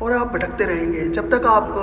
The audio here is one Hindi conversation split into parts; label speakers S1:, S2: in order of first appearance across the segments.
S1: और आप भटकते रहेंगे जब तक आप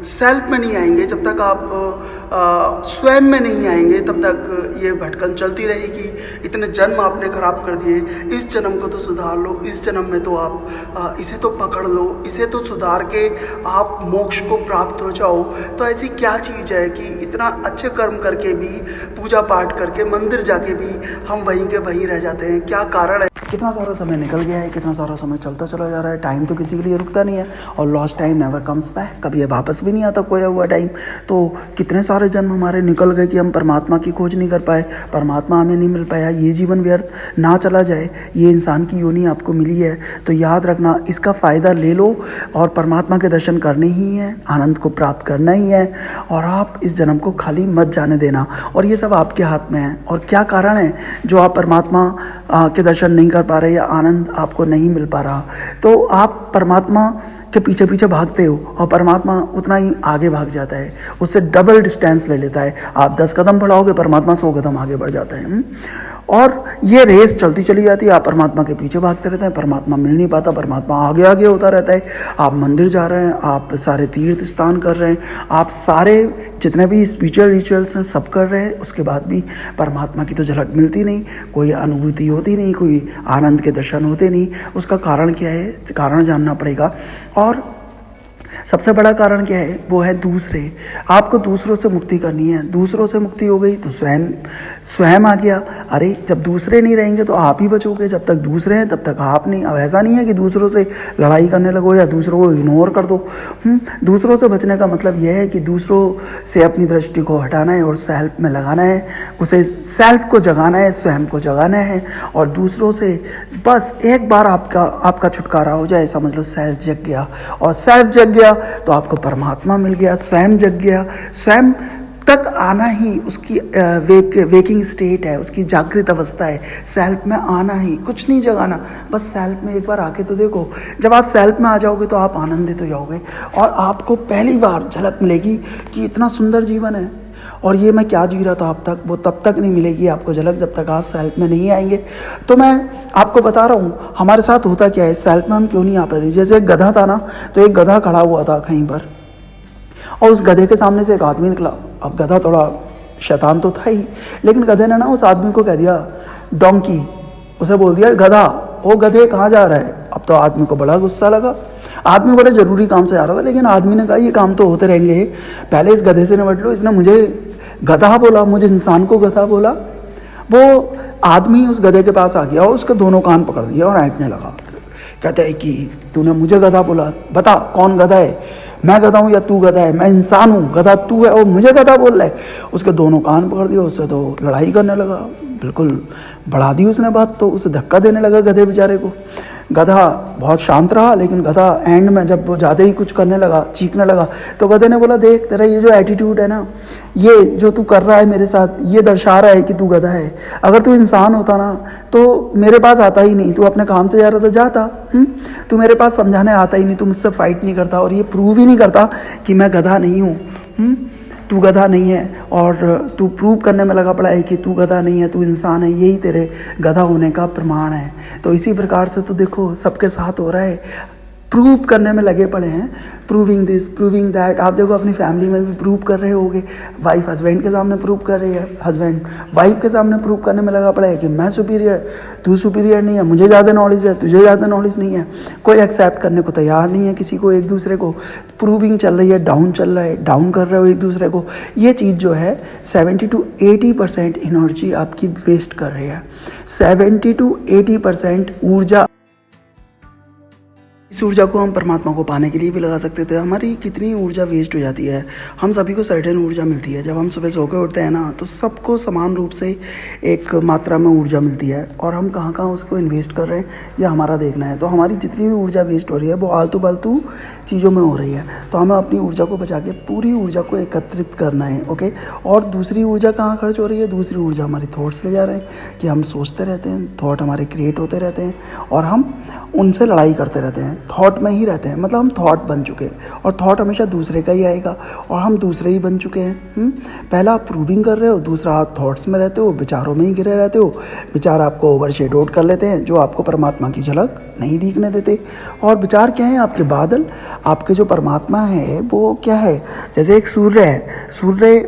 S1: सेल्फ में नहीं आएंगे, जब तक आप स्वयं में नहीं आएंगे, तब तक ये भटकन चलती रहेगी। इतने जन्म आपने खराब कर दिए, इस जन्म को तो सुधार लो, इस जन्म में तो आप इसे तो पकड़ लो, इसे तो सुधार के आप मोक्ष को प्राप्त हो जाओ। तो ऐसी क्या चीज़ है कि इतना अच्छे कर्म करके भी, पूजा पाठ करके, मंदिर जाके भी हम वहीं के वहीं रह जाते हैं? क्या कारण है? कितना सारा समय निकल गया है, कितना सारा समय चलता चला जा रहा है। टाइम तो किसी के लिए रुकता नहीं है, और lost time never comes back, कभी ये वापस भी नहीं आता खोया हुआ टाइम। तो कितने सारे जन्म हमारे निकल गए कि हम परमात्मा की खोज नहीं कर पाए, परमात्मा हमें नहीं मिल पाया। ये जीवन व्यर्थ ना चला जाए, ये इंसान की योनि आपको मिली है तो याद रखना, इसका फ़ायदा ले लो और परमात्मा के दर्शन करने ही हैं, आनंद को प्राप्त करना ही है, और आप इस जन्म को खाली मत जाने देना। और ये सब आपके हाथ में है। और क्या कारण है जो आप परमात्मा के दर्शन नहीं कर पा रहे या आनंद आपको नहीं मिल पा रहा? तो आप परमात्मा के पीछे पीछे भागते हो और परमात्मा उतना ही आगे भाग जाता है, उससे डबल डिस्टेंस ले लेता है। आप 10 कदम बढ़ाओगे, परमात्मा 100 कदम आगे बढ़ जाता है। और ये रेस चलती चली जाती है, आप परमात्मा के पीछे भागते रहते हैं, परमात्मा मिल नहीं पाता, परमात्मा आगे आगे होता रहता है। आप मंदिर जा रहे हैं, आप सारे तीर्थ स्नान कर रहे हैं, आप सारे जितने भी स्पिरिचुअल रिचुअल्स हैं सब कर रहे हैं, उसके बाद भी परमात्मा की तो झलक मिलती नहीं, कोई अनुभूति होती नहीं, कोई आनंद के दर्शन होते नहीं। उसका कारण क्या है? कारण जानना पड़ेगा। और सबसे बड़ा कारण क्या है? वो है दूसरे। आपको दूसरों से मुक्ति करनी है। दूसरों से मुक्ति हो गई तो स्वयं स्वयं आ गया। अरे जब दूसरे नहीं रहेंगे तो आप ही बचोगे, जब तक दूसरे हैं तब तक आप नहीं। अब ऐसा नहीं है कि दूसरों से लड़ाई करने लगो या दूसरों को इग्नोर कर दो। दूसरों से बचने का मतलब यह है कि दूसरों से अपनी दृष्टि को हटाना है और सेल्फ में लगाना है, उसे सेल्फ को जगाना है, स्वयं को जगाना है। और दूसरों से बस एक बार आपका छुटकारा हो जाए, समझ लो सेल्फ जग गया। और सेल्फ जग गया तो आपको परमात्मा मिल गया, स्वयं जग गया। स्वयं तक आना ही उसकी वेकिंग स्टेट है, उसकी जागृत अवस्था है। सेल्फ में आना ही, कुछ नहीं जगाना, बस सेल्फ में एक बार आके तो देखो। जब आप सेल्फ में आ जाओगे तो आप आनंदित हो जाओगे और आपको पहली बार झलक मिलेगी कि इतना सुंदर जीवन है और ये मैं क्या जी रहा था अब तक, वो तब तक नहीं मिलेगी आपको झलक जब तक आप सेल्फ में नहीं आएंगे। तो मैं आपको बता रहा हूँ हमारे साथ होता क्या है, सेल्फ में हम क्यों नहीं आ पाते। जैसे एक गधा था ना, तो एक गधा खड़ा हुआ था कहीं पर और उस गधे के सामने से एक आदमी निकला। अब गधा थोड़ा शैतान तो था ही, लेकिन गधे ने ना उस आदमी को कह दिया डोंकी, उसे बोल दिया गधा, ओ गधे कहाँ जा रहा है। अब तो आदमी को बड़ा गुस्सा लगा। आदमी बड़े ज़रूरी काम से आ रहा था, लेकिन आदमी ने कहा ये काम तो होते रहेंगे, पहले इस गधे से निपट लो। इसने मुझे गधा बोला, मुझे इंसान को गधा बोला। वो आदमी उस गधे के पास आ गया और उसके दोनों कान पकड़ दिया और ऐंठने लगा। कहता है कि तूने मुझे गधा बोला, बता कौन गधा है, मैं गधा हूँ या तू गधा है? मैं इंसान हूँ, गधा तू है और मुझे गधा बोल रहा है। उसके दोनों कान पकड़ दिया, उससे तो लड़ाई करने लगा, बिल्कुल बढ़ा दी उसने बात, तो उसे धक्का देने लगा गधे बेचारे को। गधा बहुत शांत रहा, लेकिन गधा एंड में जब वो ज़्यादा ही कुछ करने लगा, चीखने लगा, तो गधे ने बोला देख तेरा ये जो एटीट्यूड है ना, ये जो तू कर रहा है मेरे साथ, ये दर्शा रहा है कि तू गधा है। अगर तू इंसान होता ना तो मेरे पास आता ही नहीं, तू अपने काम से जा रहा था जाता, तू मेरे पास समझाने आता ही नहीं, तू मुझसे फाइट नहीं करता और ये प्रूव ही नहीं करता कि मैं गधा नहीं हूँ। तू गधा नहीं है और तू प्रूव करने में लगा पड़ा है कि तू गधा नहीं है, तू इंसान है, यही तेरे गधा होने का प्रमाण है। तो इसी प्रकार से तो देखो सबके साथ हो रहा है, प्रूव करने में लगे पड़े हैं, प्रूविंग दिस प्रूविंग दैट। आप देखो अपनी फैमिली में भी प्रूव कर रहे होगे, वाइफ हस्बैंड के सामने प्रूव कर रही है, हस्बैंड वाइफ के सामने प्रूव करने में लगा पड़ा है कि मैं सुपीरियर, तू सुपीरियर नहीं है, मुझे ज़्यादा नॉलेज है, तुझे ज़्यादा नॉलेज नहीं है। कोई एक्सेप्ट करने को तैयार नहीं है किसी को, एक दूसरे को प्रूविंग चल रही है, डाउन चल रहा है, डाउन कर रहे हो एक दूसरे को। ये चीज़ जो है 70 to 80% एनर्जी आपकी वेस्ट कर रही है। 70 to 80% ऊर्जा, इस ऊर्जा को हम परमात्मा को पाने के लिए भी लगा सकते थे। हमारी कितनी ऊर्जा वेस्ट हो जाती है। हम सभी को सर्टेन ऊर्जा मिलती है, जब हम सुबह सो के उठते हैं ना तो सबको समान रूप से एक मात्रा में ऊर्जा मिलती है और हम कहाँ कहाँ उसको इन्वेस्ट कर रहे हैं ये हमारा देखना है। तो हमारी जितनी भी ऊर्जा वेस्ट हो रही है वो आलतू फालतू चीज़ों में हो रही है, तो हमें अपनी ऊर्जा को बचा के पूरी ऊर्जा को एकत्रित करना है। ओके, और दूसरी ऊर्जा कहाँ खर्च हो रही है? दूसरी ऊर्जा हमारी थॉट्स ले जा रहे हैं कि हम सोचते रहते हैं, थॉट हमारे क्रिएट होते रहते हैं और हम उनसे लड़ाई करते रहते हैं। थॉट में ही रहते हैं, मतलब हम थॉट बन चुके हैं और थॉट हमेशा दूसरे का ही आएगा और हम दूसरे ही बन चुके हैं। पहला आप प्रूविंग कर रहे हो, दूसरा आप थॉट्स में रहते हो, विचारों में ही घिरे रहते हो। विचार आपको ओवरशेडोड कर लेते हैं, जो आपको परमात्मा की झलक नहीं दिखने देते। और विचार क्या है? आपके बादल। आपके जो परमात्मा है वो क्या है? जैसे एक सूर्य है, सूर्य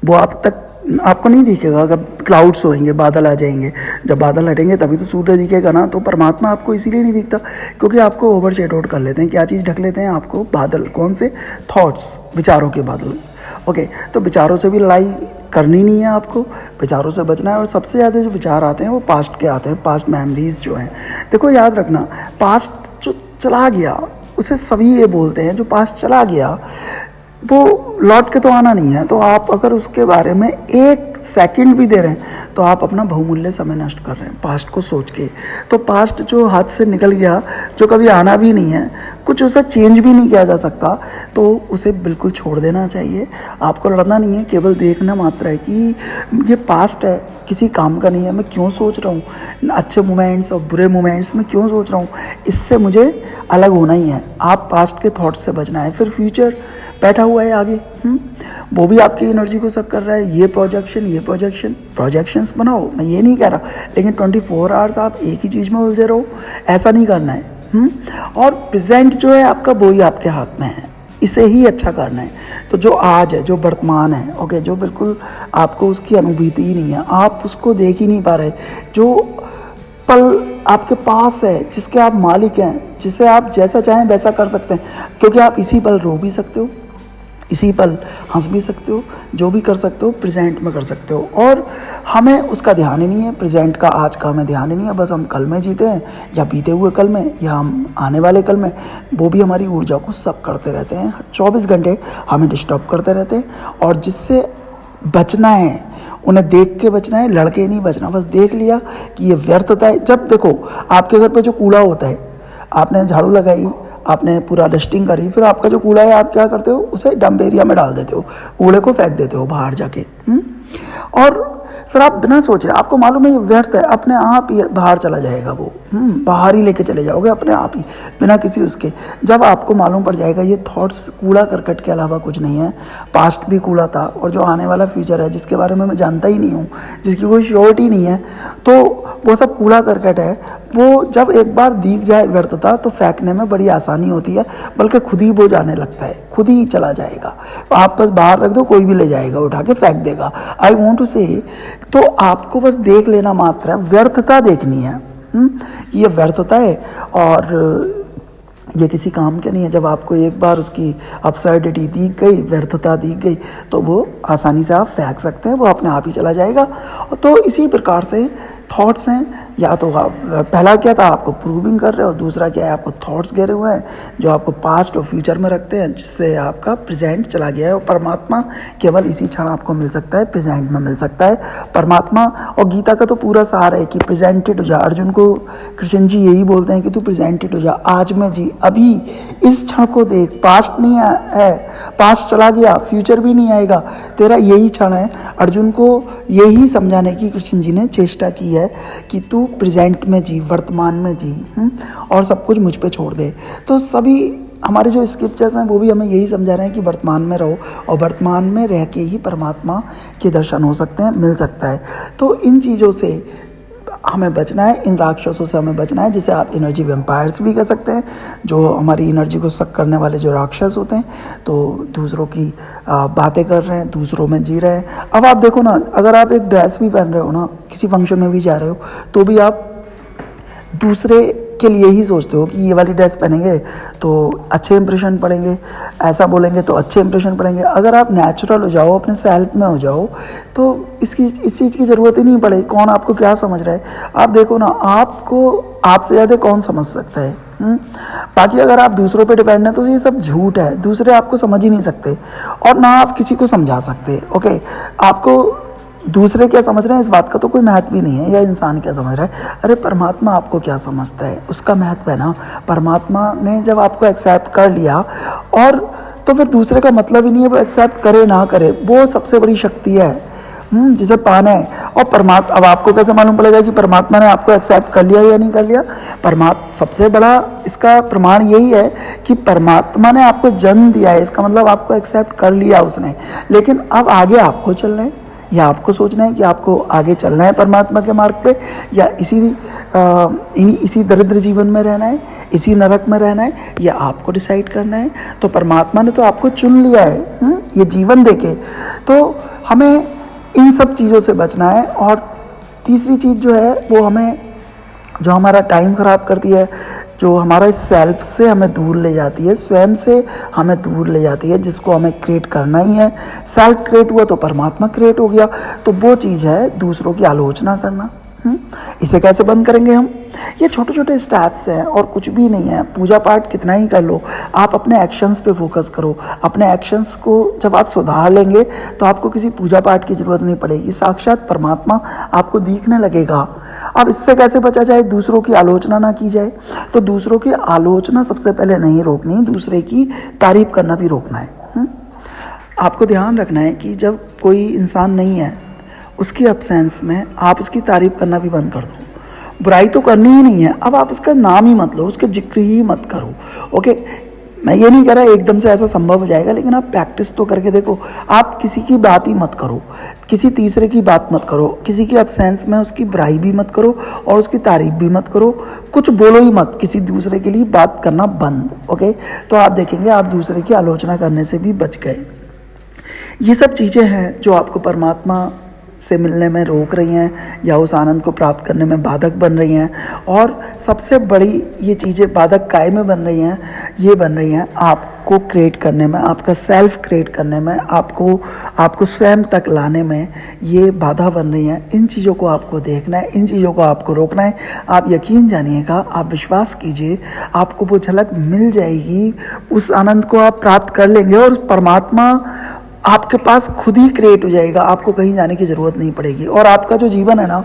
S1: वो आपको नहीं दिखेगा अगर क्लाउड्स होएंगे, बादल आ जाएंगे। जब बादल हटेंगे तभी तो सूर्य दिखेगा ना। तो परमात्मा आपको इसीलिए नहीं दिखता क्योंकि आपको ओवरशेडोड कर लेते हैं। क्या चीज़ ढक लेते हैं? आपको बादल। कौन से? थॉट्स, विचारों के बादल। ओके, तो विचारों से भी लड़ाई करनी नहीं है आपको, विचारों से बचना है। और सबसे ज़्यादा जो विचार आते हैं वो पास्ट के आते हैं, पास्ट मेमोरीज जो हैं। देखो याद रखना, पास्ट जो चला गया उसे सभी ये बोलते हैं, जो पास्ट चला गया वो लौट के तो आना नहीं है। तो आप अगर उसके बारे में एक सेकंड भी दे रहे हैं तो आप अपना बहुमूल्य समय नष्ट कर रहे हैं पास्ट को सोच के। तो पास्ट जो हाथ से निकल गया, जो कभी आना भी नहीं है, कुछ उसे चेंज भी नहीं किया जा सकता, तो उसे बिल्कुल छोड़ देना चाहिए। आपको लड़ना नहीं है, केवल देखना मात्र है कि ये पास्ट है, किसी काम का नहीं है। मैं क्यों सोच रहा हूँ अच्छे मोमेंट्स और बुरे मोमेंट्स में, क्यों सोच रहा हूँ? इससे मुझे अलग होना ही है। आप पास्ट के थॉट से बचना है। फिर फ्यूचर बैठा हुआ है आगे, वो भी आपकी एनर्जी को सक कर रहा है। ये प्रोजेक्शंस बनाओ, मैं ये नहीं कह रहा, लेकिन 24 आवर्स आप एक ही चीज़ में उलझे रहो, ऐसा नहीं करना है। और प्रेजेंट जो है आपका, वो ही आपके हाथ में है, इसे ही अच्छा करना है। तो जो आज है, जो वर्तमान है, ओके, जो बिल्कुल आपको उसकी अनुभूति ही नहीं है, आप उसको देख ही नहीं पा रहे। जो पल आपके पास है, जिसके आप मालिक हैं, जिसे आप जैसा चाहें वैसा कर सकते हैं, क्योंकि आप इसी पल रो भी सकते हो, इसी पल हंस भी सकते हो, जो भी कर सकते हो प्रेजेंट में कर सकते हो। और हमें उसका ध्यान ही नहीं है, प्रेजेंट का, आज का हमें ध्यान ही नहीं है। बस हम कल में जीते हैं, या बीते हुए कल में, या हम आने वाले कल में। वो भी हमारी ऊर्जा को सक करते रहते हैं, 24 घंटे हमें डिस्टर्ब करते रहते हैं। और जिससे बचना है, उन्हें देख के बचना है, लड़के नहीं बचना। बस देख लिया कि ये व्यर्थता है। जब देखो आपके घर पे जो कूड़ा होता है, आपने झाड़ू लगाई, आपने पूरा डस्टिंग करी, फिर आपका जो कूड़ा है आप क्या करते हो? उसे डंप एरिया में डाल देते हो, कूड़े को फेंक देते हो बाहर जाके। और फिर आप बिना सोचे, आपको मालूम है ये व्यर्थ है, अपने आप ही बाहर चला जाएगा वो। बाहर ही लेके चले जाओगे अपने आप ही, बिना किसी उसके। जब आपको मालूम पड़ जाएगा ये थॉट्स कूड़ा करकट के अलावा कुछ नहीं है, पास्ट भी कूड़ा था और जो आने वाला फ्यूचर है जिसके बारे में मैं जानता ही नहीं हूँ, जिसकी कोई श्योरिटी नहीं है, तो वो सब कूड़ा करकट है। वो जब एक बार दिख जाए व्यर्थता तो फेंकने में बड़ी आसानी होती है, बल्कि खुद ही वो जाने लगता है, खुद ही चला जाएगा। आप बस बाहर रख दो, कोई भी ले जाएगा, उठा के फेंक देगा। आई वॉन्ट टू से, तो आपको बस देख लेना मात्र है, व्यर्थता देखनी है। ये व्यर्थता है और ये किसी काम के नहीं है। जब आपको एक बार उसकी अपसाइडिटी दिख गई, व्यर्थता दिख गई, तो वो आसानी से आप फेंक सकते हैं, वो अपने आप ही चला जाएगा। तो इसी प्रकार से थॉट्स हैं, या तो आप पहला क्या था, आपको प्रूविंग कर रहे हो, दूसरा क्या है, आपको थॉट्स घेरे हुए हैं जो आपको पास्ट और फ्यूचर में रखते हैं, जिससे आपका प्रेजेंट चला गया है। और परमात्मा केवल इसी क्षण आपको मिल सकता है, प्रेजेंट में मिल सकता है परमात्मा। और गीता का तो पूरा सार है कि प्रेजेंटेड हो जा। अर्जुन को कृष्ण जी यही बोलते हैं कि तू प्रेजेंटेड हो जा, आज में जी, अभी इस क्षण को देख। पास्ट नहीं है, पास्ट चला गया, फ्यूचर भी नहीं आएगा, तेरा यही क्षण है। अर्जुन को यही समझाने की कृष्ण जी ने चेष्टा की है कि तू प्रेजेंट में जी, वर्तमान में जी, और सब कुछ मुझ पे छोड़ दे। तो सभी हमारे जो स्क्रिप्चर्स हैं वो भी हमें यही समझा रहे हैं कि वर्तमान में रहो, और वर्तमान में रह के ही परमात्मा के दर्शन हो सकते हैं, मिल सकता है। तो इन चीज़ों से हमें बचना है, इन राक्षसों से हमें बचना है, जिसे आप एनर्जी वैम्पायर्स भी कह सकते हैं, जो हमारी एनर्जी को सक करने वाले जो राक्षस होते हैं। तो दूसरों की बातें कर रहे हैं, दूसरों में जी रहे हैं। अब आप देखो ना, अगर आप एक ड्रेस भी पहन रहे हो ना, किसी फंक्शन में भी जा रहे हो, तो भी आप दूसरे के लिए ही सोचते हो कि ये वाली ड्रेस पहनेंगे तो अच्छे इंप्रेशन पड़ेंगे, ऐसा बोलेंगे तो अच्छे इंप्रेशन पड़ेंगे। अगर आप नेचुरल हो जाओ, अपने सेल्फ में हो जाओ, तो इस चीज़ की ज़रूरत ही नहीं पड़ेगी। कौन आपको क्या समझ रहा है? आप देखो ना, आपको आपसे ज़्यादा कौन समझ सकता है? बाकी अगर आप दूसरों पे डिपेंड है तो ये सब झूठ है, दूसरे आपको समझ ही नहीं सकते और ना आप किसी को समझा सकते। ओके, आपको दूसरे क्या समझ रहे हैं इस बात का तो कोई महत्व ही नहीं है, या इंसान क्या समझ रहा है। अरे परमात्मा आपको क्या समझता है, उसका महत्व है ना। परमात्मा ने जब आपको एक्सेप्ट कर लिया, और तो फिर दूसरे का मतलब ही नहीं है वो एक्सेप्ट करे ना करे, वो सबसे बड़ी शक्ति है।
S2: जिसे पाना है। और परमात्मा, अब आपको कैसे मालूम पड़ेगा कि परमात्मा ने आपको एक्सेप्ट कर लिया या नहीं कर लिया? सबसे बड़ा इसका प्रमाण यही है कि परमात्मा ने आपको जन्म दिया है, इसका मतलब आपको एक्सेप्ट कर लिया उसने। लेकिन अब आगे आपको चलना है, या आपको सोचना है कि आपको आगे चलना है परमात्मा के मार्ग पे, या इसी दरिद्र जीवन में रहना है, इसी नरक में रहना है, या आपको डिसाइड करना है। तो परमात्मा ने तो आपको चुन लिया है ये जीवन देके। तो हमें इन सब चीज़ों से बचना है। और तीसरी चीज़ जो है वो हमें, जो हमारा टाइम ख़राब करती है, जो हमारा सेल्फ से हमें दूर ले जाती है, स्वयं से हमें दूर ले जाती है, जिसको हमें क्रिएट करना ही है। सेल्फ क्रिएट हुआ तो परमात्मा क्रिएट हो गया। तो वो चीज़ है दूसरों की आलोचना करना। इसे कैसे बंद करेंगे हम? ये छोटे छोटे स्टेप्स हैं और कुछ भी नहीं है। पूजा पाठ कितना ही कर लो, आप अपने एक्शंस पे फोकस करो। अपने एक्शंस को जब आप सुधार लेंगे तो आपको किसी पूजा पाठ की ज़रूरत नहीं पड़ेगी, साक्षात परमात्मा आपको दिखने लगेगा। अब इससे कैसे बचा जाए? दूसरों की आलोचना ना की जाए। तो दूसरों की आलोचना सबसे पहले नहीं रोकनी, दूसरे की तारीफ करना भी रोकना है। आपको ध्यान रखना है कि जब कोई इंसान नहीं है, उसकी अब्सेंस में आप उसकी तारीफ करना भी बंद कर दो। बुराई तो करनी ही नहीं है, अब आप उसका नाम ही मत लो, उसका जिक्र ही मत करो। ओके, मैं ये नहीं कह रहा एकदम से ऐसा संभव हो जाएगा, लेकिन आप प्रैक्टिस तो करके देखो। आप किसी की बात ही मत करो, किसी तीसरे की बात मत करो, किसी की अब्सेंस में उसकी बुराई भी मत करो और उसकी तारीफ भी मत करो। कुछ बोलो ही मत, किसी दूसरे के लिए बात करना बंद। ओके, तो आप देखेंगे आप दूसरे की आलोचना करने से भी बच गए। ये सब चीज़ें हैं जो आपको परमात्मा से मिलने में रोक रही हैं या उस आनंद को प्राप्त करने में बाधक बन रही हैं। और सबसे बड़ी ये चीज़ें बाधक काय में बन रही हैं? ये बन रही हैं आपको क्रिएट करने में, आपका सेल्फ क्रिएट करने में, आपको स्वयं तक लाने में ये बाधा बन रही हैं। इन चीज़ों को आपको देखना है, इन चीज़ों को आपको रोकना है। आप यकीन जानिएगा, आप विश्वास कीजिए, आपको वो झलक मिल जाएगी, उस आनंद को आप प्राप्त कर लेंगे और परमात्मा आपके पास खुद ही क्रिएट हो जाएगा। आपको कहीं जाने की ज़रूरत नहीं पड़ेगी और आपका जो जीवन है ना,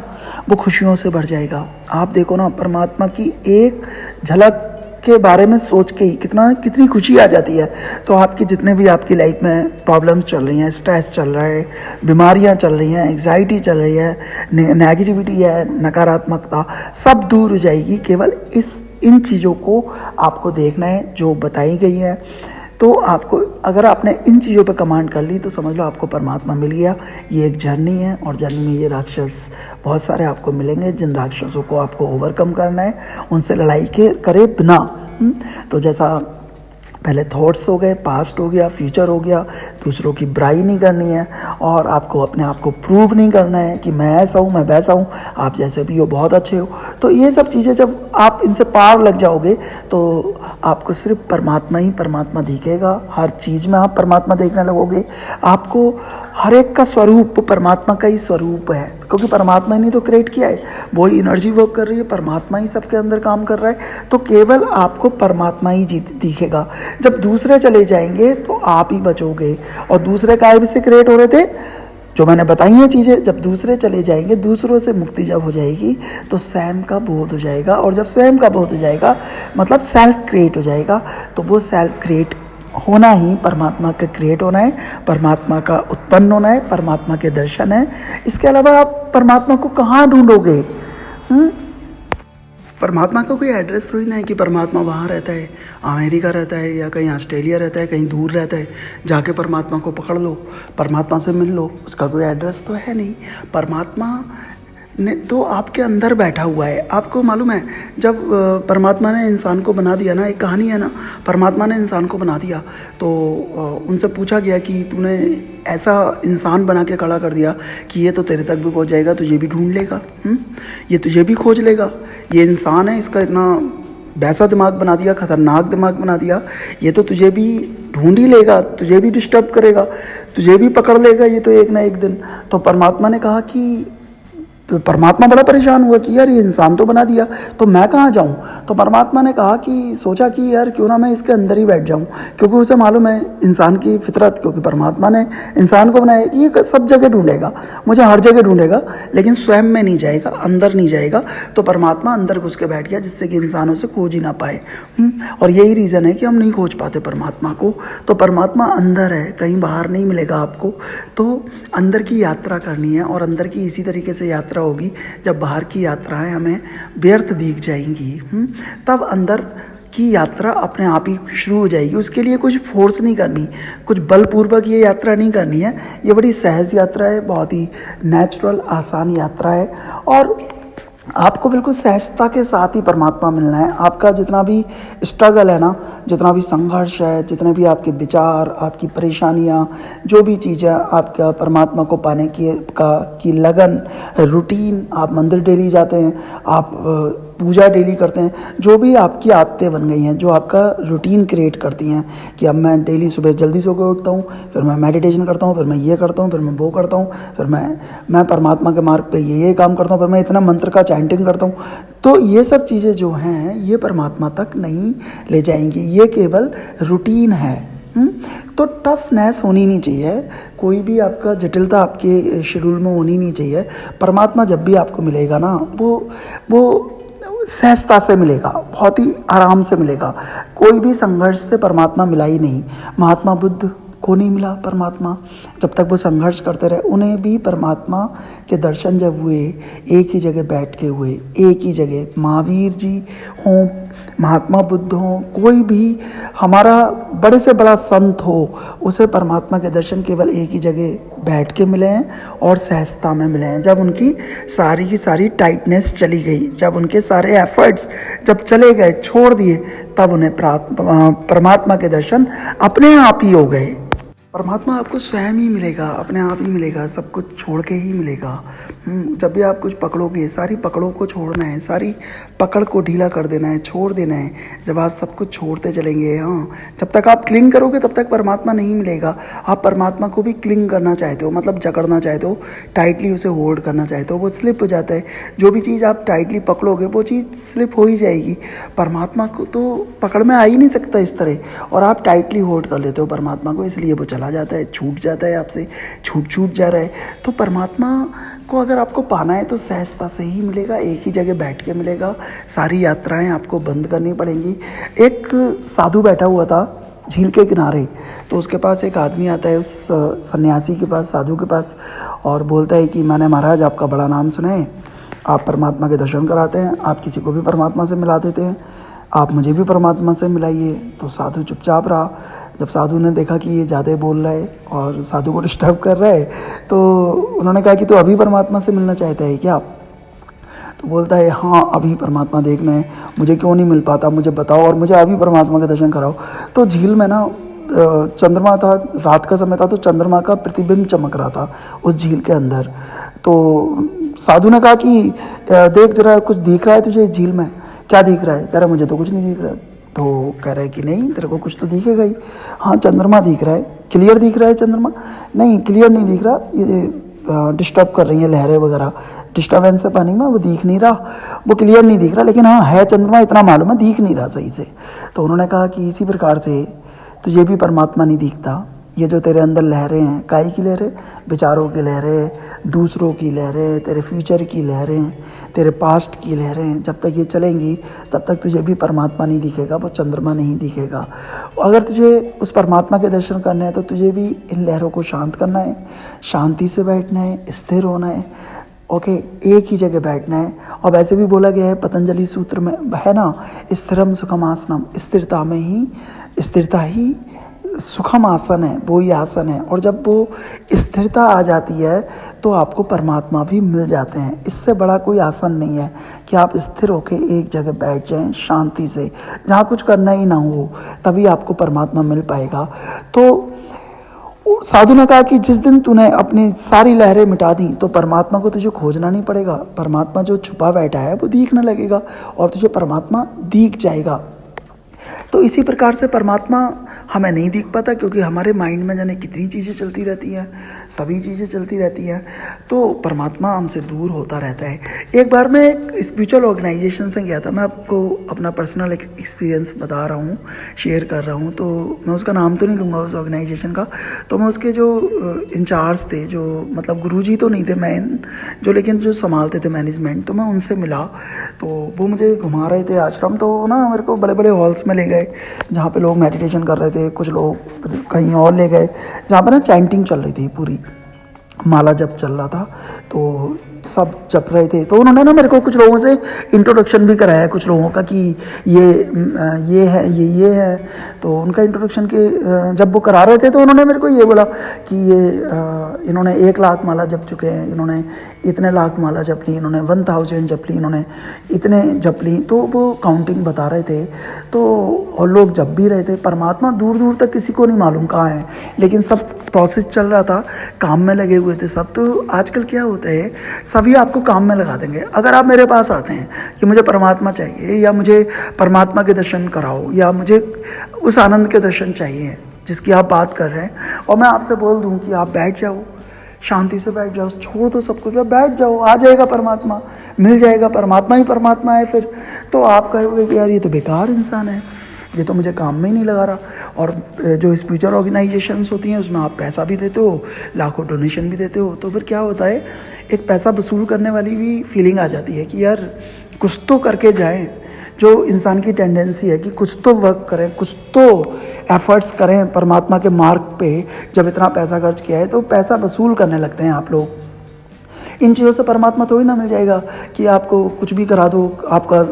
S2: वो खुशियों से भर जाएगा। आप देखो ना, परमात्मा की एक झलक के बारे में सोच के ही कितनी खुशी आ जाती है। तो आपकी जितने भी आपकी लाइफ में प्रॉब्लम्स चल रही हैं, स्ट्रेस चल रहा है, बीमारियां चल रही हैं, एग्जाइटी चल रही है, नेगेटिविटी है, नकारात्मकता, सब दूर हो जाएगी। केवल इन चीज़ों को आपको देखना है जो बताई गई है। तो आपको, अगर आपने इन चीज़ों पे कमांड कर ली तो समझ लो आपको परमात्मा मिल गया। ये एक जर्नी है और जर्नी में ये राक्षस बहुत सारे आपको मिलेंगे, जिन राक्षसों को आपको ओवरकम करना है, उनसे लड़ाई करे बिना। तो जैसा पहले थॉट्स हो गए, पास्ट हो गया, फ्यूचर हो गया, दूसरों की बुराई नहीं करनी है और आपको अपने आप को प्रूव नहीं करना है कि मैं ऐसा हूँ, मैं वैसा हूँ, आप जैसे भी हो बहुत अच्छे हो। तो ये सब चीज़ें जब आप इनसे पार लग जाओगे तो आपको सिर्फ परमात्मा ही परमात्मा दिखेगा। हर चीज़ में आप परमात्मा देखने लगोगे। आपको हर एक का स्वरूप परमात्मा का ही स्वरूप है, क्योंकि परमात्मा ने तो क्रिएट किया है, वही एनर्जी वर्क कर रही है, परमात्मा ही सबके अंदर काम कर रहा है। तो केवल आपको परमात्मा ही दिखेगा। जब दूसरे चले जाएंगे तो आप ही बचोगे। और दूसरे काय से क्रिएट हो रहे थे, जो मैंने बताई हैं चीज़ें, जब दूसरे चले जाएंगे, दूसरों से मुक्ति जब हो जाएगी तो स्वयं का बोध हो जाएगा। और जब स्वयं का बोध हो जाएगा मतलब सेल्फ क्रिएट हो जाएगा, तो वो सेल्फ क्रिएट होना ही परमात्मा का क्रिएट होना है, परमात्मा का उत्पन्न होना है, परमात्मा के दर्शन है। इसके अलावा आप परमात्मा को कहाँ ढूंढोगे?
S1: परमात्मा का कोई एड्रेस थोड़ी ना है कि परमात्मा वहाँ रहता है, अमेरिका रहता है या कहीं ऑस्ट्रेलिया रहता है, कहीं दूर रहता है, जाके परमात्मा को पकड़ लो, परमात्मा से मिल लो। उसका कोई एड्रेस तो है नहीं। परमात्मा ने तो आपके अंदर बैठा हुआ है। आपको मालूम है, जब परमात्मा ने इंसान को बना दिया ना, एक कहानी है ना, परमात्मा ने इंसान को बना दिया तो उनसे पूछा गया कि तूने ऐसा इंसान बना के खड़ा कर दिया कि ये तो तेरे तक भी पहुंच जाएगा, तुझे भी ढूंढ लेगा, ये तुझे भी खोज लेगा। ये इंसान है, इसका इतना वैसा दिमाग बना दिया, खतरनाक दिमाग बना दिया, ये तो तुझे भी ढूंढ ही लेगा, तुझे भी डिस्टर्ब करेगा, तुझे भी पकड़ लेगा ये तो एक ना एक दिन। तो परमात्मा ने कहा कि
S2: तो परमात्मा बड़ा परेशान हुआ कि यार ये इंसान तो बना दिया, तो मैं कहाँ जाऊँ। तो परमात्मा ने कहा कि सोचा कि यार क्यों ना मैं इसके अंदर ही बैठ जाऊँ, क्योंकि उसे मालूम है इंसान की फितरत, क्योंकि परमात्मा ने इंसान को बनाया कि ये सब जगह ढूंढेगा, मुझे हर जगह ढूंढेगा, लेकिन स्वयं में नहीं जाएगा, अंदर नहीं जाएगा। तो परमात्मा अंदर घुस के बैठ गया, जिससे कि इंसान उसे खोज ही ना पाए। और यही रीज़न है कि हम नहीं खोज पाते परमात्मा को। तो परमात्मा अंदर है, कहीं बाहर नहीं मिलेगा आपको। तो अंदर की यात्रा करनी है, और अंदर की इसी तरीके से यात्रा होगी जब बाहर की यात्राएं हमें व्यर्थ दिख जाएंगी, तब अंदर की यात्रा अपने आप ही शुरू हो जाएगी। उसके लिए कुछ फोर्स नहीं करनी, कुछ बलपूर्वक ये यात्रा नहीं करनी है। ये बड़ी सहज यात्रा है, बहुत ही नेचुरल आसान यात्रा है, और आपको बिल्कुल सहजता के साथ ही परमात्मा मिलना है। आपका जितना भी स्ट्रगल है ना, जितना भी संघर्ष है, जितने भी आपके विचार, आपकी परेशानियाँ, जो भी चीज़ें आपका परमात्मा को पाने की लगन, रूटीन, आप मंदिर डेली जाते हैं, आप पूजा डेली करते हैं, जो भी आपकी आदतें बन गई हैं, जो आपका रूटीन क्रिएट करती हैं कि अब मैं डेली सुबह जल्दी सो के उठता हूँ, फिर मैं मेडिटेशन करता हूँ, फिर मैं ये करता हूँ, फिर मैं वो करता हूँ, फिर मैं परमात्मा के मार्ग पे ये काम करता हूँ, फिर मैं इतना मंत्र का चैंटिंग करता हूँ। तो ये सब चीज़ें जो हैं ये परमात्मा तक नहीं ले जाएंगी, ये केवल रूटीन है। तो टफनेस होनी नहीं चाहिए, कोई भी आपका जटिलता आपके शेड्यूल में होनी नहीं चाहिए। परमात्मा जब भी आपको मिलेगा ना, वो सहजता से मिलेगा, बहुत ही आराम से मिलेगा। कोई भी संघर्ष से परमात्मा मिला ही नहीं। महात्मा बुद्ध को नहीं मिला परमात्मा, जब तक वो संघर्ष करते रहे। उन्हें भी परमात्मा के दर्शन जब हुए, एक ही जगह बैठ के हुए, एक ही जगह। महावीर जी हों, महात्मा बुद्ध हों, कोई भी हमारा बड़े से बड़ा संत हो, उसे परमात्मा के दर्शन केवल एक ही जगह बैठ के मिले हैं और सहजता में मिले हैं। जब उनकी सारी की सारी टाइटनेस चली गई, जब उनके सारे एफर्ट्स जब चले गए, छोड़ दिए, तब उन्हें परमात्मा के दर्शन अपने आप ही हो गए। परमात्मा आपको स्वयं ही मिलेगा, अपने आप ही मिलेगा, सब कुछ छोड़ के ही मिलेगा। जब भी आप कुछ पकड़ोगे, सारी पकड़ों को छोड़ना है, सारी पकड़ को ढीला कर देना है, छोड़ देना है। जब आप सब कुछ छोड़ते चलेंगे, जब तक आप क्लिंग करोगे तब तक परमात्मा नहीं मिलेगा। आप परमात्मा को भी क्लिंग करना चाहते हो, मतलब जकड़ना चाहते हो, टाइटली उसे होल्ड करना चाहते हो, वो स्लिप हो जाता है। जो भी चीज़ आप टाइटली पकड़ोगे वो चीज़ स्लिप हो ही जाएगी। परमात्मा को तो पकड़ में आ ही नहीं सकता इस तरह, और आप टाइटली होल्ड कर लेते हो परमात्मा को, इसलिए वो चला जाता है, छूट जाता है आपसे, छूट जा रहा है। तो परमात्मा को अगर आपको पाना है तो सहजता से ही मिलेगा, एक ही जगह बैठ के मिलेगा। सारी यात्राएं आपको बंद करनी पड़ेंगी। एक साधु बैठा हुआ था झील के किनारे, तो उसके पास एक आदमी आता है, उस सन्यासी के पास, साधु के पास, और बोलता है कि मैंने महाराज आपका बड़ा नाम सुना है, आप परमात्मा के दर्शन कराते हैं, आप किसी को भी परमात्मा से मिला देते हैं, आप मुझे भी परमात्मा से मिलाइए। तो साधु चुपचाप रहा। जब साधु ने देखा कि ये ज़्यादा बोल रहा है और साधु को डिस्टर्ब कर रहा है, तो उन्होंने कहा कि तो अभी परमात्मा से मिलना चाहता है क्या? तो बोलता है हाँ, अभी परमात्मा देखना है, मुझे क्यों नहीं मिल पाता, मुझे बताओ और मुझे अभी परमात्मा के दर्शन कराओ। तो झील में ना चंद्रमा था, रात का समय था, तो चंद्रमा का प्रतिबिंब चमक रहा था उस झील के अंदर। तो साधु ने कहा कि देख जरा, कुछ दिख रहा है तुझे झील में? क्या दिख रहा है? कह रहा मुझे तो कुछ नहीं दिख रहा है। तो कह रहा है कि नहीं, तेरे को कुछ तो दिखेगा ही। हाँ, चंद्रमा दिख रहा है, क्लियर दिख रहा है चंद्रमा? नहीं, क्लियर नहीं दिख रहा, ये डिस्टर्ब कर रही है लहरें वगैरह, डिस्टर्बेंस है पानी में, वो दिख नहीं रहा, वो क्लियर नहीं दिख रहा, लेकिन हाँ है चंद्रमा, इतना मालूम है, दिख नहीं रहा सही से। तो उन्होंने कहा कि इसी प्रकार से तुझे भी परमात्मा नहीं दिखता। ये जो तेरे अंदर लहरें हैं, काई की लहरें? विचारों की लहरें, दूसरों की लहरें, तेरे फ्यूचर की लहरें, तेरे पास्ट की लहरें, जब तक ये चलेंगी तब तक तुझे भी परमात्मा नहीं दिखेगा, वो चंद्रमा नहीं दिखेगा। अगर तुझे उस परमात्मा के दर्शन करने हैं तो तुझे भी इन लहरों को शांत करना है, शांति से बैठना है, स्थिर होना है। ओके, एक ही जगह बैठना है। और वैसे भी बोला गया है पतंजलि सूत्र में है ना, स्थिरम सुखम आसनम, स्थिरता में ही, स्थिरता ही सुखम आसन है, वो ही आसन है। और जब वो स्थिरता आ जाती है तो आपको परमात्मा भी मिल जाते हैं। इससे बड़ा कोई आसन नहीं है कि आप स्थिर होकर एक जगह बैठ जाएं शांति से, जहाँ कुछ करना ही ना हो, तभी आपको परमात्मा मिल पाएगा। तो साधु ने कहा कि जिस दिन तूने अपनी सारी लहरें मिटा दी तो परमात्मा को तुझे खोजना नहीं पड़ेगा, परमात्मा जो छुपा बैठा है वो दिखने लगेगा और तुझे परमात्मा दिख जाएगा। तो इसी प्रकार से परमात्मा हमें नहीं दिख पाता, क्योंकि हमारे माइंड में जाने कितनी चीज़ें चलती रहती हैं, सभी चीज़ें चलती रहती हैं, तो परमात्मा हमसे दूर होता रहता है। एक बार मैं एक स्पिरिचुअल ऑर्गेनाइजेशन में गया था, मैं आपको अपना पर्सनल एक्सपीरियंस बता रहा हूँ, शेयर कर रहा हूँ, तो मैं उसका नाम तो नहीं लूँगा उस ऑर्गेनाइजेशन का। तो मैं उसके जो इंचार्ज थे, जो मतलब गुरुजी तो नहीं थे मेन, जो लेकिन जो संभालते थे मैनेजमेंट, तो मैं उनसे मिला। तो वो मुझे घुमा रहे थे आश्रम, तो ना मेरे को बड़े बड़े हॉल्स में ले गए जहाँ पे लोग मेडिटेशन कर रहे थे, कुछ लोग कहीं और ले गए जहाँ पे ना चैंटिंग चल रही थी, पूरी माला जप चल रहा था, तो सब जप रहे थे। तो उन्होंने ना मेरे को कुछ लोगों से इंट्रोडक्शन भी कराया, कुछ लोगों का, कि ये है, ये है। तो उनका इंट्रोडक्शन के जब वो करा रहे थे, तो उन्होंने मेरे को ये बोला कि ये इन्होंने 1 लाख माला जप चुके हैं, इन्होंने इतने लाख माला जप ली, इन्होंने 1000 जप ली, इन्होंने इतने जप ली। तो वो काउंटिंग बता रहे थे, तो और लोग जप भी रहे थे। परमात्मा दूर दूर तक किसी को नहीं मालूम कहाँ है, लेकिन सब प्रोसेस चल रहा था, काम में लगे हुए थे सब। तो आजकल क्या होता है, सभी आपको काम में लगा देंगे। अगर आप मेरे पास आते हैं कि मुझे परमात्मा चाहिए, या मुझे परमात्मा के दर्शन कराओ, या मुझे उस आनंद के दर्शन चाहिए जिसकी आप बात कर रहे हैं, और मैं आपसे बोल दूं कि आप बैठ जाओ, शांति से बैठ जाओ, छोड़ दो सब कुछ, बैठ जाओ, आ जाएगा परमात्मा, मिल जाएगा, परमात्मा ही परमात्मा है फिर, तो आप कहोगे कि यार ये तो बेकार इंसान है, ये तो मुझे काम में ही नहीं लगा रहा। और जो स्पिरिचुअल ऑर्गेनाइजेशंस होती हैं, उसमें आप पैसा भी देते हो, लाखों डोनेशन भी देते हो, तो फिर क्या होता है, एक पैसा वसूल करने वाली भी फीलिंग आ जाती है कि यार कुछ तो करके जाएं। जो इंसान की टेंडेंसी है कि कुछ तो वर्क करें, कुछ तो एफर्ट्स करें परमात्मा के मार्ग पे। जब इतना पैसा खर्च किया है तो पैसा वसूल करने लगते हैं आप लोग। इन चीज़ों से परमात्मा थोड़ी ना मिल जाएगा कि आपको कुछ भी करा दो, आपका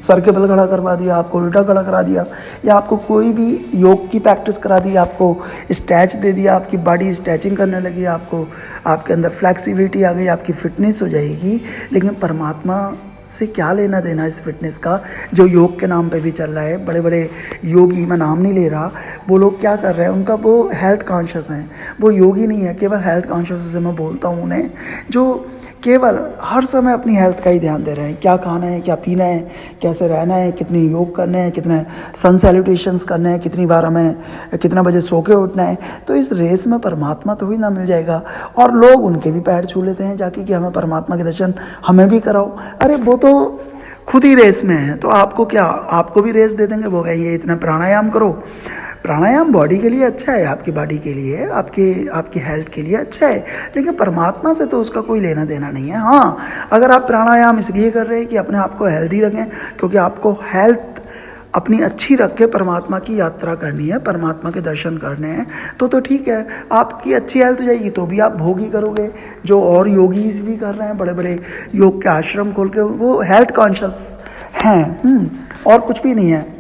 S2: सर के बल खड़ा करवा दिया, आपको उल्टा खड़ा करा दिया, या आपको कोई भी योग की प्रैक्टिस करा दी, आपको स्ट्रेच दे दिया, आपकी बॉडी स्ट्रेचिंग करने लगी, आपको आपके अंदर फ्लेक्सिबिलिटी आ गई, आपकी फिटनेस हो जाएगी। लेकिन परमात्मा से क्या लेना देना इस फिटनेस का, जो योग के नाम पे भी चल रहा है। बड़े बड़े योगी, मैं नाम नहीं ले रहा, वो लोग क्या कर रहे हैं, उनका वो हेल्थ कॉन्शियस हैं, वो योगी नहीं है, केवल हेल्थ कॉन्शियस से मैं बोलता हूँ उन्हें, जो केवल हर समय अपनी हेल्थ का ही ध्यान दे रहे हैं, क्या खाना है, क्या पीना है, कैसे रहना है, कितने योग करने हैं, कितने सन सैल्यूटेशंस करने हैं, कितनी बार हमें कितना बजे सो के उठना है। तो इस रेस में परमात्मा तो ही ना मिल जाएगा, और लोग उनके भी पैर छू लेते हैं जाके कि हमें परमात्मा के दर्शन हमें भी कराओ। अरे वो तो खुद ही रेस में है, तो आपको क्या, आपको भी रेस दे देंगे, वो कहेंगे इतना प्राणायाम करो। प्राणायाम बॉडी के लिए अच्छा है, आपकी बॉडी के लिए, आपकी हेल्थ के लिए अच्छा है, लेकिन परमात्मा से तो उसका कोई लेना देना नहीं है। हाँ, अगर आप प्राणायाम इसलिए कर रहे हैं कि अपने आप को हेल्दी रखें, क्योंकि आपको हेल्थ अपनी अच्छी रख के परमात्मा की यात्रा करनी है, परमात्मा के दर्शन करने हैं, तो ठीक है, आपकी अच्छी हेल्थ हो जाएगी तो भी आप भोग ही करोगे। जो और योगीज भी कर रहे हैं, बड़े बड़े योग के आश्रम खोल के, वो हेल्थ कॉन्शियस हैं, और कुछ भी नहीं है।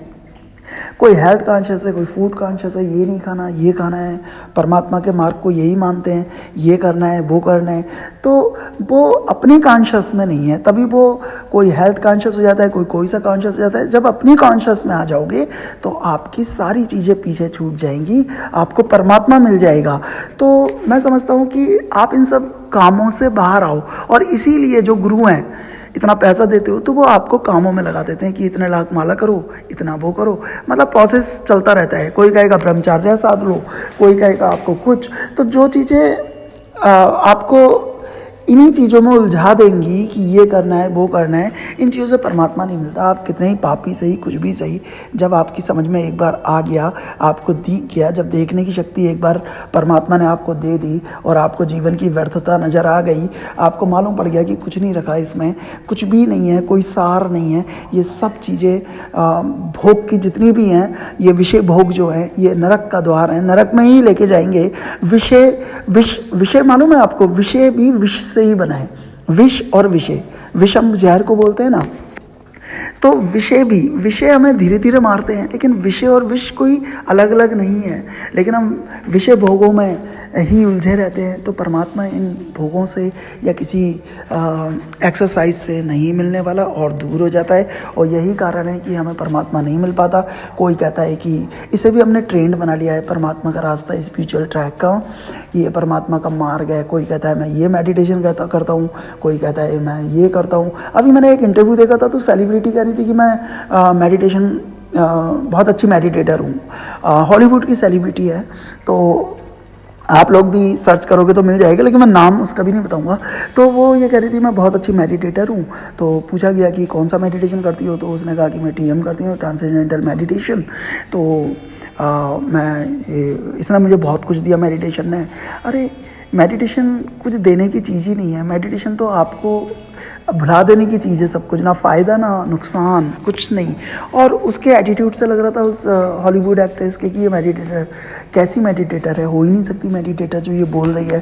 S2: कोई हेल्थ कॉन्शियस है, कोई फूड कॉन्शियस है, ये नहीं खाना, ये खाना है, परमात्मा के मार्ग को यही मानते हैं, ये करना है, वो करना है, तो वो अपनी कॉन्शियस में नहीं है। तभी वो कोई हेल्थ कॉन्शियस हो जाता है, कोई सा कॉन्शियस हो जाता है। जब अपनी कॉन्शियस में आ जाओगे तो आपकी सारी चीज़ें पीछे छूट जाएंगी, आपको परमात्मा मिल जाएगा। तो मैं समझता हूँ कि आप इन सब कामों से बाहर आओ, और इसीलिए जो गुरु हैं, इतना पैसा देते हो तो वो आपको कामों में लगा देते हैं कि इतने लाख माला करो, इतना वो करो, मतलब प्रोसेस चलता रहता है। कोई कहेगा ब्रह्मचार्य साध लो, कोई कहेगा आपको कुछ, तो जो चीज़ें आपको इन्हीं चीज़ों में उलझा देंगी कि ये करना है, वो करना है, इन चीज़ों से परमात्मा नहीं मिलता। आप कितने ही पापी सही, कुछ भी सही, जब आपकी समझ में एक बार आ गया, आपको दिख गया, जब देखने की शक्ति एक बार परमात्मा ने आपको दे दी, और आपको जीवन की व्यर्थता नज़र आ गई, आपको मालूम पड़ गया कि कुछ नहीं रखा इसमें, कुछ भी नहीं है, कोई सार नहीं है, ये सब चीज़ें भोग की जितनी भी हैं, ये विषय भोग जो है, ये नरक का द्वार है, नरक में ही लेके जाएंगे। विषय मालूम है आपको, विषय भी विष से ही बना है, विष और विषय, विषम जहर को बोलते हैं ना, तो विषय हमें धीरे धीरे मारते हैं, लेकिन विषय और विष कोई अलग अलग नहीं है। लेकिन हम विषय भोगों में ही उलझे रहते हैं, तो परमात्मा इन भोगों से या किसी एक्सरसाइज से नहीं मिलने वाला, और दूर हो जाता है। और यही कारण है कि हमें परमात्मा नहीं मिल पाता। कोई कहता है कि इसे भी हमने ट्रेंड बना लिया है, परमात्मा का रास्ता, स्पिरिचुअल ट्रैक का, ये परमात्मा का मार्ग है। कोई कहता है मैं ये मेडिटेशन करता हूँ, कोई कहता है मैं ये करता हूँ। अभी मैंने एक इंटरव्यू देखा था, तो सेलिब्रिटी कह रही थी कि मैं मेडिटेशन बहुत अच्छी मेडिटेटर हूँ, हॉलीवुड की सेलिब्रिटी है, तो आप लोग भी सर्च करोगे तो मिल जाएगा, लेकिन मैं नाम उसका भी नहीं बताऊंगा। तो वो ये कह रही थी मैं बहुत अच्छी मेडिटेटर हूँ। तो पूछा गया कि कौन सा मेडिटेशन करती हो, तो उसने कहा कि मैं TM करती हूँ, ट्रांसेंडेंटल मेडिटेशन। तो इसने मुझे बहुत कुछ दिया मेडिटेशन ने। अरे मेडिटेशन कुछ देने की चीज़ ही नहीं है, मेडिटेशन तो आपको भुला देने की चीज़ है सब कुछ, ना फ़ायदा ना नुकसान, कुछ नहीं। और उसके एटीट्यूड से लग रहा था उस हॉलीवुड एक्ट्रेस के कि ये मेडिटेटर कैसी मेडिटेटर है, हो ही नहीं सकती मेडिटेटर जो ये बोल रही है।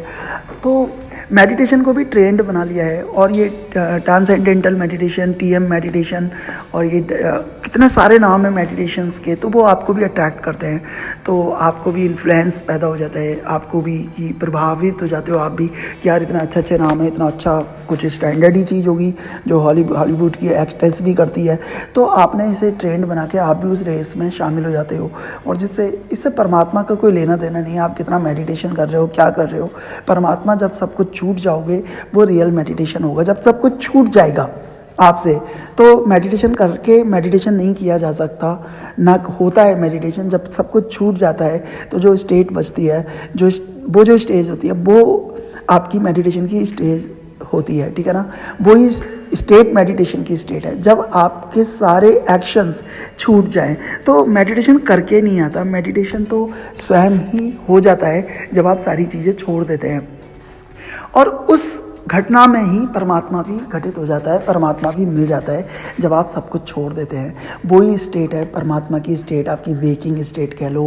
S2: तो मेडिटेशन को भी ट्रेंड बना लिया है, और ये ट्रांसेंडेंटल मेडिटेशन, TM मेडिटेशन, और ये कितने सारे नाम हैं मेडिटेशंस के, तो वो आपको भी अट्रैक्ट करते हैं। तो आपको भी इन्फ्लुएंस पैदा हो जाता है, आपको भी प्रभावित हो जाते हो आप भी कि यार इतना अच्छे अच्छे नाम है, इतना अच्छा कुछ स्टैंडर्ड ही चीज़ होगी जो हॉलीवुड की एक्ट्रेस भी करती है। तो आपने इसे ट्रेंड बना के आप भी उस रेस में शामिल हो जाते हो, और इससे परमात्मा का कोई लेना देना नहीं है। आप कितना मेडिटेशन कर रहे हो, क्या कर रहे हो, परमात्मा जब सब कुछ छूट जाओगे वो रियल मेडिटेशन होगा। जब सब कुछ छूट जाएगा आपसे, तो मेडिटेशन करके मेडिटेशन नहीं किया जा सकता, ना होता है मेडिटेशन। जब सब कुछ छूट जाता है तो जो स्टेट बचती है, जो स्टेज होती है, वो आपकी मेडिटेशन की स्टेज होती है, ठीक है ना। वो ही स्टेट मेडिटेशन की स्टेट है, जब आपके सारे एक्शंस छूट जाएं। तो मेडिटेशन करके नहीं आता, मेडिटेशन तो स्वयं ही हो जाता है जब आप सारी चीज़ें छोड़ देते हैं, और उस घटना में ही परमात्मा भी घटित हो जाता है, परमात्मा भी मिल जाता है जब आप सब कुछ छोड़ देते हैं। वही स्टेट है परमात्मा की स्टेट, आपकी वेकिंग स्टेट कह लो,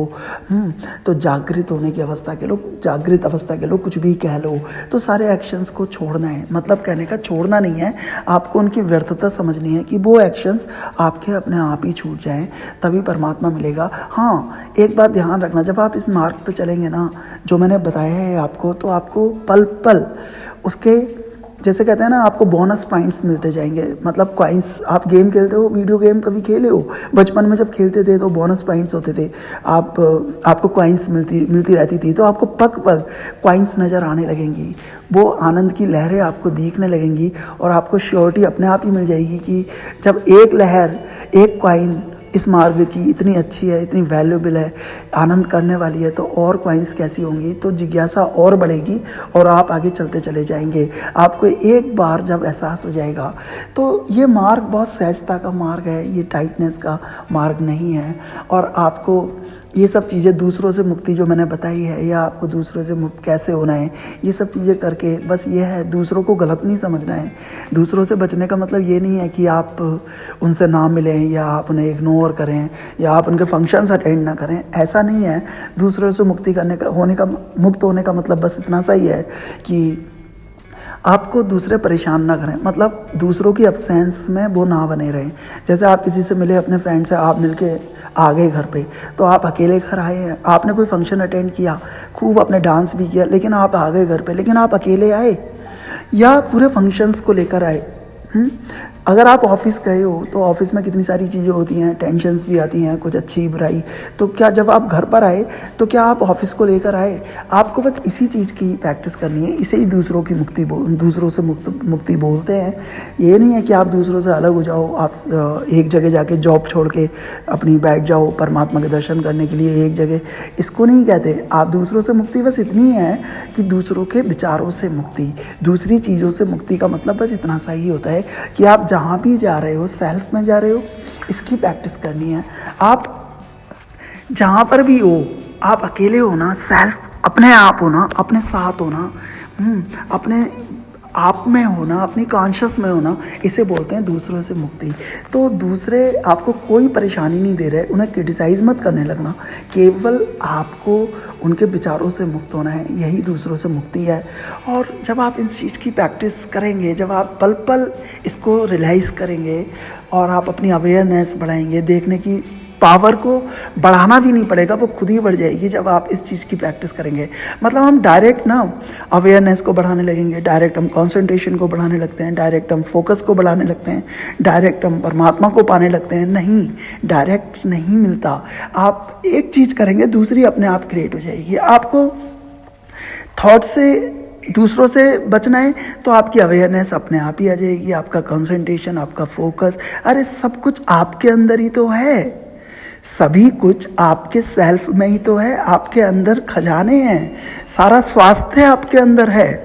S2: तो जागृत होने की अवस्था कह लो, जागृत अवस्था कह लो, कुछ भी कह लो। तो सारे एक्शंस को छोड़ना है, मतलब कहने का छोड़ना नहीं है, आपको उनकी व्यर्थता समझनी है कि वो एक्शंस आपके अपने आप ही छूट जाएं, तभी परमात्मा मिलेगा। हाँ, एक बात ध्यान रखना, जब आप इस मार्ग पे चलेंगे ना, जो मैंने बताया है आपको, तो आपको पल पल उसके, जैसे कहते हैं ना, आपको बोनस पॉइंट्स मिलते जाएंगे। मतलब कॉइन्स, आप गेम खेलते हो, वीडियो गेम कभी खेले हो, बचपन में जब खेलते थे तो बोनस पॉइंट्स होते थे, आपको कॉइन्स मिलती रहती थी, तो आपको पग पग कॉइन्स नज़र आने लगेंगी, वो आनंद की लहरें आपको दिखने लगेंगी, और आपको श्योरिटी अपने आप ही मिल जाएगी कि जब एक लहर, एक कॉइन इस मार्ग की इतनी अच्छी है, इतनी वैल्यूबल है, आनंद करने वाली है, तो और कॉइन्स कैसी होंगी। तो जिज्ञासा और बढ़ेगी और आप आगे चलते चले जाएंगे। आपको एक बार जब एहसास हो जाएगा, तो ये मार्ग बहुत सहजता का मार्ग है, ये टाइटनेस का मार्ग नहीं है। और आपको ये सब चीज़ें, दूसरों से मुक्ति जो मैंने बताई है, या आपको दूसरों से मुक्त कैसे होना है, ये सब चीज़ें करके बस ये है, दूसरों को गलत नहीं समझना है। दूसरों से बचने का मतलब ये नहीं है कि आप उनसे ना मिलें, या आप उन्हें इग्नोर करें, या आप उनके फंक्शंस अटेंड ना करें, ऐसा नहीं है। दूसरों से मुक्त होने का मतलब बस इतना सा ही है कि आपको दूसरे परेशान ना करें, मतलब दूसरों की अब्सेंस में वो ना बने रहें। जैसे आप किसी से मिले, अपने फ्रेंड से आप मिलके आ गए घर पे, तो आप अकेले घर आए हैं, आपने कोई फंक्शन अटेंड किया, खूब आपने डांस भी किया, लेकिन आप आ गए घर पे, लेकिन आप अकेले आए या पूरे फंक्शंस को लेकर आए। अगर आप ऑफिस गए हो तो ऑफिस में कितनी सारी चीज़ें होती हैं, टेंशन्स भी आती हैं, कुछ अच्छी बुराई। तो क्या जब आप घर पर आए तो क्या आप ऑफिस को लेकर आए? आपको बस इसी चीज़ की प्रैक्टिस करनी है। इसे ही दूसरों से मुक्ति बोलते हैं। ये नहीं है कि आप दूसरों से अलग हो जाओ, आप एक जगह जाके जॉब छोड़ के अपनी बैठ जाओ परमात्मा के दर्शन करने के लिए एक जगह, इसको नहीं कहते। आप दूसरों से मुक्ति बस इतनी है कि दूसरों के विचारों से मुक्ति, दूसरी चीज़ों से मुक्ति का मतलब बस इतना सा ही होता है कि आप जहाँ भी जा रहे हो, सेल्फ में जा रहे हो, इसकी प्रैक्टिस करनी है। आप जहाँ पर भी हो, आप अकेले हो ना, सेल्फ अपने आप हो ना, अपने साथ हो ना, अपने आप में होना, अपनी कॉन्शियस में होना, इसे बोलते हैं दूसरों से मुक्ति। तो दूसरे आपको कोई परेशानी नहीं दे रहे, उन्हें क्रिटिसाइज़ मत करने लगना, केवल आपको उनके विचारों से मुक्त होना है, यही दूसरों से मुक्ति है। और जब आप इस चीज़ की प्रैक्टिस करेंगे, जब आप पल पल इसको रियलाइज़ करेंगे और आप अपनी अवेयरनेस बढ़ाएंगे, देखने की पावर को बढ़ाना भी नहीं पड़ेगा, वो खुद ही बढ़ जाएगी जब आप इस चीज़ की प्रैक्टिस करेंगे। मतलब हम डायरेक्ट ना अवेयरनेस को बढ़ाने लगेंगे, डायरेक्ट हम कंसंट्रेशन को बढ़ाने लगते हैं, डायरेक्ट हम फोकस को बढ़ाने लगते हैं, डायरेक्ट हम परमात्मा को पाने लगते हैं। नहीं, डायरेक्ट नहीं मिलता। आप एक चीज़ करेंगे, दूसरी अपने आप क्रिएट हो जाएगी। आपको थॉट से, दूसरों से बचना है तो आपकी अवेयरनेस अपने आप ही आ जाएगी, आपका कंसंट्रेशन, आपका फोकस, अरे सब कुछ आपके अंदर ही तो है। सभी कुछ आपके सेल्फ में ही तो है, आपके अंदर खजाने हैं, सारा स्वास्थ्य आपके अंदर है।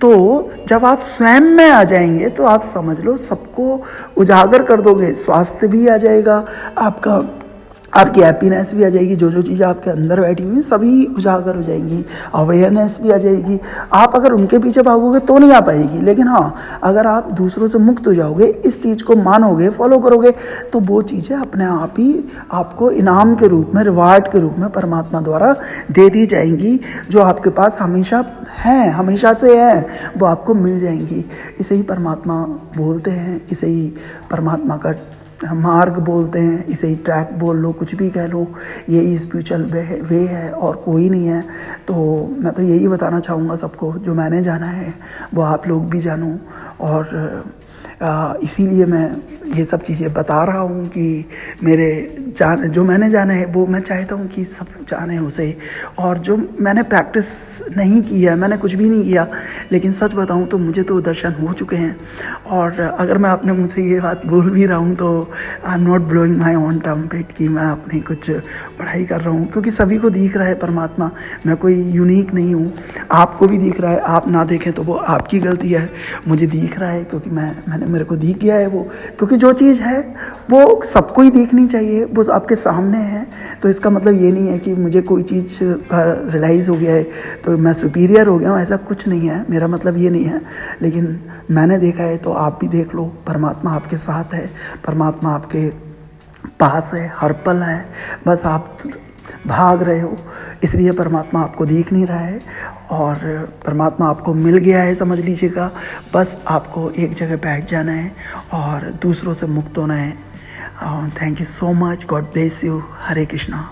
S2: तो जब आप स्वयं में आ जाएंगे तो आप समझ लो सबको उजागर कर दोगे, स्वास्थ्य भी आ जाएगा आपका, आपकी हैप्पीनेस भी आ जाएगी, जो जो चीज़ें आपके अंदर बैठी हुई सभी उजागर हो जाएंगी, अवेयरनेस भी आ जाएगी। आप अगर उनके पीछे भागोगे तो नहीं आ पाएगी, लेकिन हाँ अगर आप दूसरों से मुक्त हो जाओगे, इस चीज़ को मानोगे, फॉलो करोगे, तो वो चीज़ें अपने आप ही आपको इनाम के रूप में, रिवार्ड के रूप में परमात्मा द्वारा दे दी जाएंगी, जो आपके पास हमेशा हैं, हमेशा से है, वो आपको मिल जाएंगी। इसे ही परमात्मा बोलते हैं, इसे ही परमात्मा का मार्ग बोलते हैं, इसे ही ट्रैक बोल लो, कुछ भी कह लो, यही स्पिरिचुअल वे है और कोई नहीं है। तो मैं तो यही बताना चाहूँगा सबको, जो मैंने जाना है वो आप लोग भी जानो, और इसीलिए मैं ये सब चीज़ें बता रहा हूँ कि मेरे जो मैंने जाना है वो मैं चाहता हूँ कि सब जाने उसे। और जो मैंने प्रैक्टिस नहीं की है, मैंने कुछ भी नहीं किया, लेकिन सच बताऊँ तो मुझे तो दर्शन हो चुके हैं। और अगर मैं अपने मुँह से ये बात बोल भी रहा हूँ तो I am not blowing my own trumpet कि मैं अपनी कुछ पढ़ाई कर रहा हूँ, क्योंकि सभी को दिख रहा है परमात्मा, मैं कोई यूनिक नहीं हूँ। आपको भी दिख रहा है, आप ना देखें तो वो आपकी गलती है, मुझे दिख रहा है क्योंकि मेरे को दिख गया है वो, क्योंकि जो चीज़ है वो सबको ही देखनी चाहिए, वो आपके सामने है। तो इसका मतलब ये नहीं है कि मुझे कोई चीज़ रियलाइज़ हो गया है तो मैं सुपीरियर हो गया हूँ, ऐसा कुछ नहीं है, मेरा मतलब ये नहीं है। लेकिन मैंने देखा है तो आप भी देख लो, परमात्मा आपके साथ है, परमात्मा आपके पास है, हर पल है, बस आप भाग रहे हो, इसलिए परमात्मा आपको दिख नहीं रहा है। और परमात्मा आपको मिल गया है, समझ लीजिएगा। बस आपको एक जगह बैठ जाना है और दूसरों से मुक्त होना है। Thank you so much, God bless you, Hare Krishna.